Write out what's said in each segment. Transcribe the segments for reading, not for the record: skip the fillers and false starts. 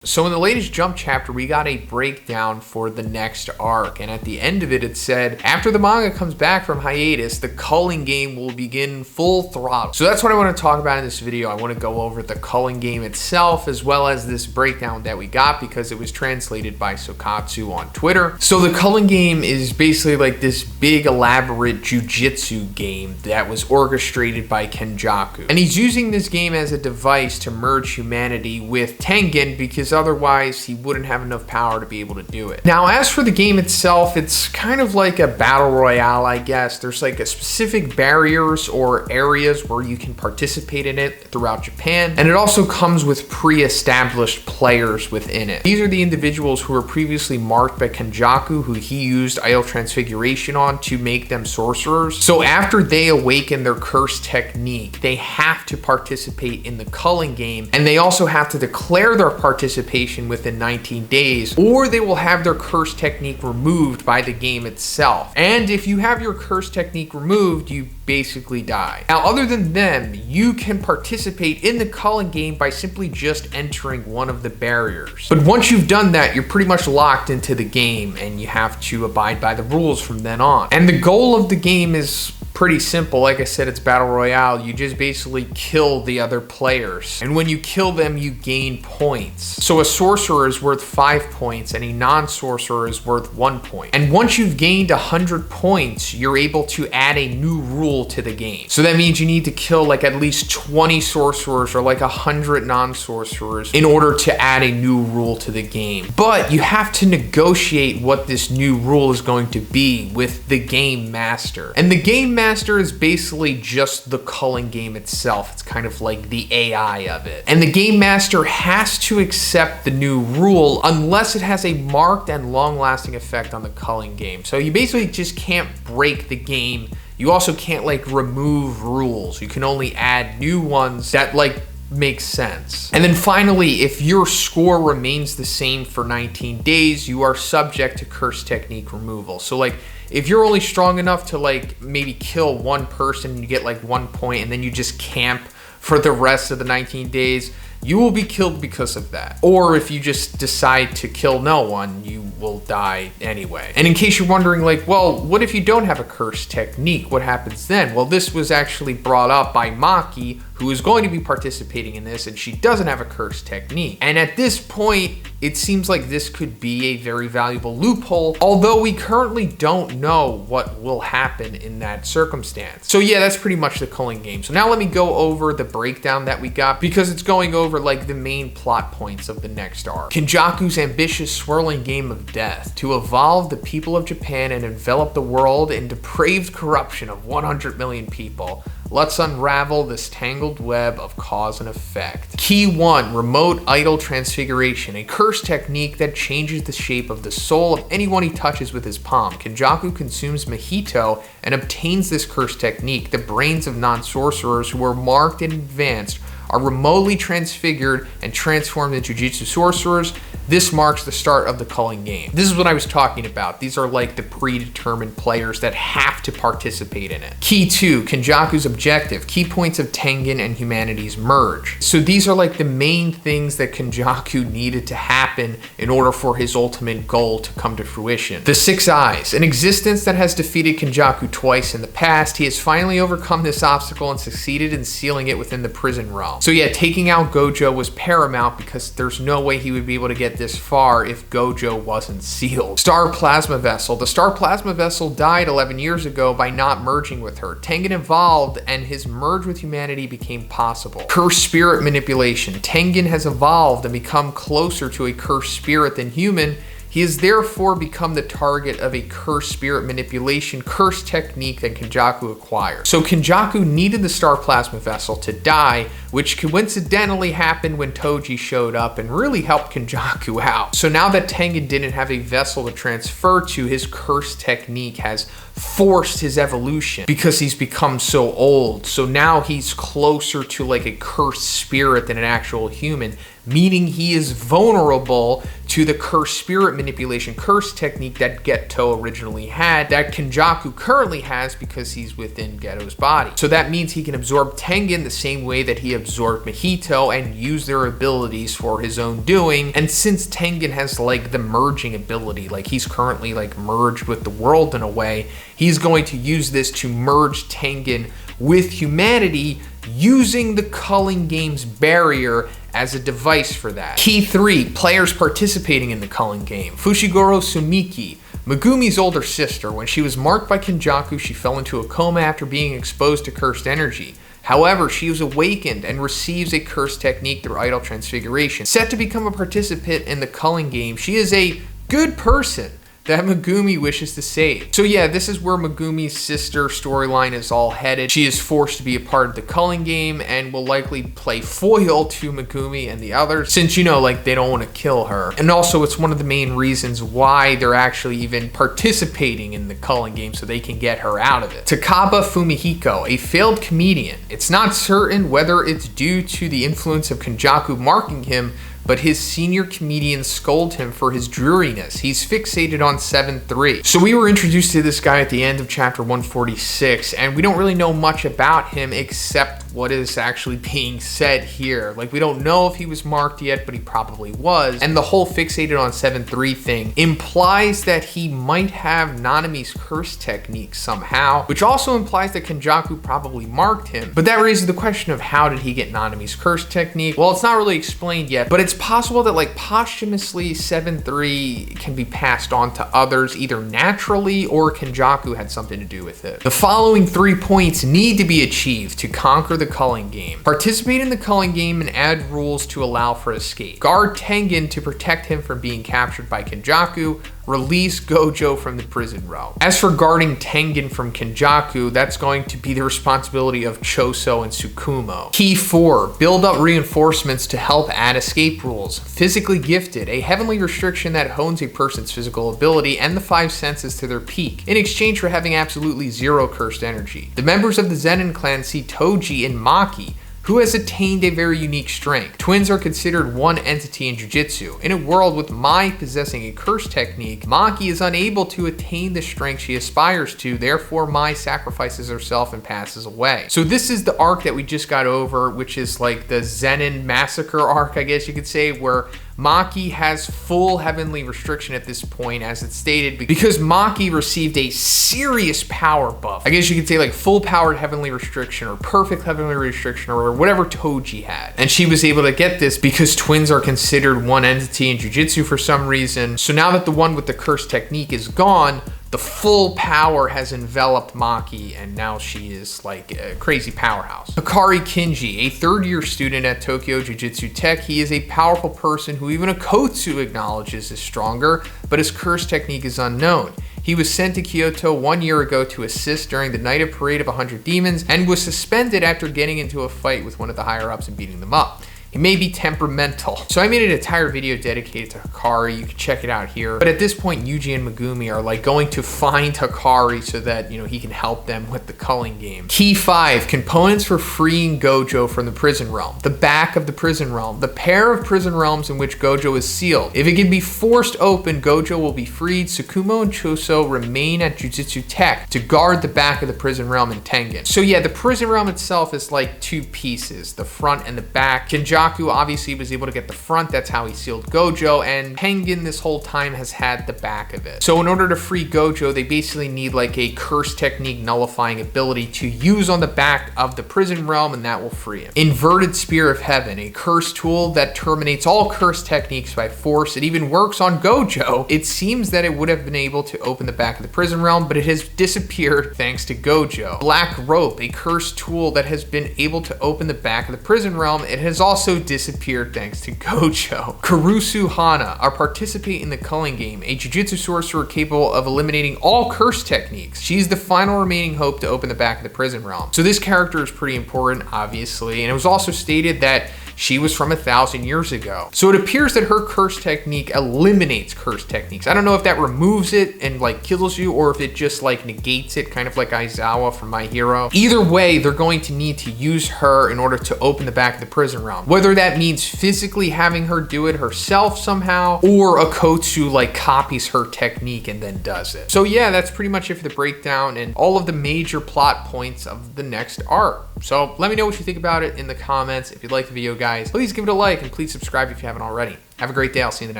So in the latest Jump chapter, we got a breakdown for the next arc, and at the end of it, it said, after the manga comes back from hiatus, the Culling game will begin full throttle. So that's what I want to talk about in this video. I want to go over the Culling game itself, as well as this breakdown that we got, because it was translated by Sokatsu on Twitter. So the Culling game is basically like this big, elaborate jujutsu game that was orchestrated by Kenjaku. And he's using this game as a device to merge humanity with Tengen, because otherwise he wouldn't have enough power to be able to do it. Now, as for the game itself, it's kind of like a battle royale, I guess. There's like a specific barriers or areas where you can participate in it throughout Japan, and it also comes with pre-established players within it. These are the individuals who were previously marked by Kenjaku, who he used idol transfiguration on to make them sorcerers. So after they awaken their curse technique, they have to participate in the Culling game, and they also have to declare their participation within 19 days, or they will have their curse technique removed by the game itself. And if you have your curse technique removed, you basically die. Now, other than them, you can participate in the Culling game by simply just entering one of the barriers. But once you've done that, you're pretty much locked into the game, and you have to abide by the rules from then on. And the goal of the game is pretty simple. Like I said, it's battle royale. You just basically kill the other players, and when you kill them, you gain points. So a sorcerer is worth 5 points, and a non-sorcerer is worth 1 point. And once you've gained 100 points, you're able to add a new rule to the game. So that means you need to kill like at least 20 sorcerers or like 100 non-sorcerers in order to add a new rule to the game. But you have to negotiate what this new rule is going to be with the game master. And the game master is basically just the Culling game itself. It's kind of like the AI of it. And the game master has to accept the new rule unless it has a marked and long-lasting effect on the Culling game. So you basically just can't break the game. You also can't like remove rules. You can only add new ones that like makes sense. And then finally, if your score remains the same for 19 days, you are subject to curse technique removal. So like, if you're only strong enough to like maybe kill one person and you get like 1 point, and then you just camp for the rest of the 19 days, you will be killed because of that. Or if you just decide to kill no one, you will die anyway. And in case you're wondering, like, well, what if you don't have a curse technique? What happens then? Well, this was actually brought up by Maki, who is going to be participating in this, and she doesn't have a curse technique. And at this point, it seems like this could be a very valuable loophole, although we currently don't know what will happen in that circumstance. So yeah, that's pretty much the Culling game. So now let me go over the breakdown that we got, because it's going over like the main plot points of the next arc. Kenjaku's ambitious swirling game of death to evolve the people of Japan and envelop the world in depraved corruption of 100 million people. Let's unravel this tangled web of cause and effect. Key 1, remote idol transfiguration, a curse technique that changes the shape of the soul of anyone he touches with his palm. Kenjaku consumes mojito and obtains this curse technique. The brains of non-sorcerers who are marked in advance are remotely transfigured and transformed into Jujutsu sorcerers. This marks the start of the Culling game. This is what I was talking about. These are like the predetermined players that have to participate in it. Key 2, Kenjaku's objective. Key points of Tengen and humanity's merge. So these are like the main things that Kenjaku needed to happen in order for his ultimate goal to come to fruition. The 6 Eyes, an existence that has defeated Kenjaku twice in the past. He has finally overcome this obstacle and succeeded in sealing it within the prison realm. So yeah, taking out Gojo was paramount, because there's no way he would be able to get this far if Gojo wasn't sealed. Star Plasma Vessel. The Star Plasma Vessel died 11 years ago by not merging with her. Tengen evolved, and his merge with humanity became possible. Cursed Spirit Manipulation. Tengen has evolved and become closer to a cursed spirit than human. He has therefore become the target of a cursed spirit manipulation curse technique that Kenjaku acquired. So Kenjaku needed the Star Plasma Vessel to die, which coincidentally happened when Toji showed up and really helped Kenjaku out. So now that Tengen didn't have a vessel to transfer to, his curse technique has forced his evolution because he's become so old. So now he's closer to like a cursed spirit than an actual human, meaning he is vulnerable to the curse spirit manipulation curse technique that Geto originally had, that Kenjaku currently has because he's within Geto's body. So that means he can absorb Tengen the same way that he absorbed Mahito and use their abilities for his own doing. And since Tengen has like the merging ability, like he's currently like merged with the world in a way, he's going to use this to merge Tengen with humanity using the Culling game's barrier as a device for that. Key 3, players participating in the Culling game. Fushiguro Sumiki, Megumi's older sister. When she was marked by Kenjaku, she fell into a coma after being exposed to cursed energy. However, she was awakened and receives a cursed technique through idol transfiguration. Set to become a participant in the Culling game, she is a good person that Megumi wishes to save. So yeah, this is where Megumi's sister storyline is all headed. She is forced to be a part of the Culling game and will likely play foil to Megumi and the others, since, you know, like they don't want to kill her. And also it's one of the main reasons why they're actually even participating in the Culling game, so they can get her out of it. Takaba Fumihiko, a failed comedian. It's not certain whether it's due to the influence of Kenjaku marking him, but his senior comedians scold him for his dreariness. He's fixated on 7-3. So we were introduced to this guy at the end of chapter 146, and we don't really know much about him except what is actually being said here. Like, we don't know if he was marked yet, but he probably was. And the whole fixated on 7-3 thing implies that he might have Nanami's curse technique somehow, which also implies that Kenjaku probably marked him. But that raises the question of how did he get Nanami's curse technique? Well, it's not really explained yet, but it's possible that like posthumously 7-3 can be passed on to others either naturally or Kenjaku had something to do with it. The following 3 points need to be achieved to conquer the Culling game. Participate in the Culling game and add rules to allow for escape. Guard Tengen to protect him from being captured by Kenjaku. Release Gojo from the prison realm. As for guarding Tengen from Kenjaku, that's going to be the responsibility of Choso and Tsukumo. Key 4, build up reinforcements to help add escape rules. Physically gifted, a heavenly restriction that hones a person's physical ability and the 5 senses to their peak, in exchange for having absolutely 0 cursed energy. The members of the Zenin clan see Toji and Maki, who has attained a very unique strength. Twins are considered one entity in Jujutsu. In a world with Mai possessing a curse technique, Maki is unable to attain the strength she aspires to, therefore Mai sacrifices herself and passes away. So this is the arc that we just got over, which is like the Zenin massacre arc, I guess you could say, where Maki has full heavenly restriction at this point, as it's stated, because Maki received a serious power buff. I guess you could say like full powered heavenly restriction or perfect heavenly restriction or whatever Toji had. And she was able to get this because twins are considered one entity in Jujutsu for some reason. So now that the one with the curse technique is gone, the full power has enveloped Maki, and now she is like a crazy powerhouse. Hikari Kinji, a third-year student at Tokyo Jujutsu Tech. He is a powerful person who even Akotsu acknowledges is stronger, but his curse technique is unknown. He was sent to Kyoto 1 year ago to assist during the Night of Parade of 100 Demons, and was suspended after getting into a fight with one of the higher-ups and beating them up. He may be temperamental. So I made an entire video dedicated to Hikari. You can check it out here. But at this point, Yuji and Megumi are like going to find Hikari so that, you know, he can help them with the Culling game. Key 5, components for freeing Gojo from the prison realm. The back of the prison realm. The pair of prison realms in which Gojo is sealed. If it can be forced open, Gojo will be freed. Tsukumo and Choso remain at Jujutsu Tech to guard the back of the prison realm in Tengen. So yeah, the prison realm itself is like 2 pieces, the front and the back. Kenjaku obviously was able to get the front, that's how he sealed Gojo, and Tengen this whole time has had the back of it. So in order to free Gojo, they basically need like a curse technique nullifying ability to use on the back of the prison realm, and that will free him. Inverted Spear of Heaven, a curse tool that terminates all curse techniques by force. It even works on Gojo. It seems that it would have been able to open the back of the prison realm, but it has disappeared thanks to Gojo. Black Rope, a curse tool that has been able to open the back of the prison realm. It has also disappeared thanks to Gojo. Kurusu Hana, are participate in the Culling game, a Jujutsu sorcerer capable of eliminating all curse techniques. She's the final remaining hope to open the back of the prison realm. So this character is pretty important, obviously, and it was also stated that she was from 1,000 years ago. So it appears that her curse technique eliminates curse techniques. I don't know if that removes it and like kills you, or if it just like negates it, kind of like Aizawa from My Hero. Either way, they're going to need to use her in order to open the back of the prison realm. Whether that means physically having her do it herself somehow, or Akotsu like copies her technique and then does it. So yeah, that's pretty much it for the breakdown and all of the major plot points of the next arc. So let me know what you think about it in the comments. If you like the video, guys, please give it a like and please subscribe if you haven't already. Have a great day. I'll see you in the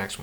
next one.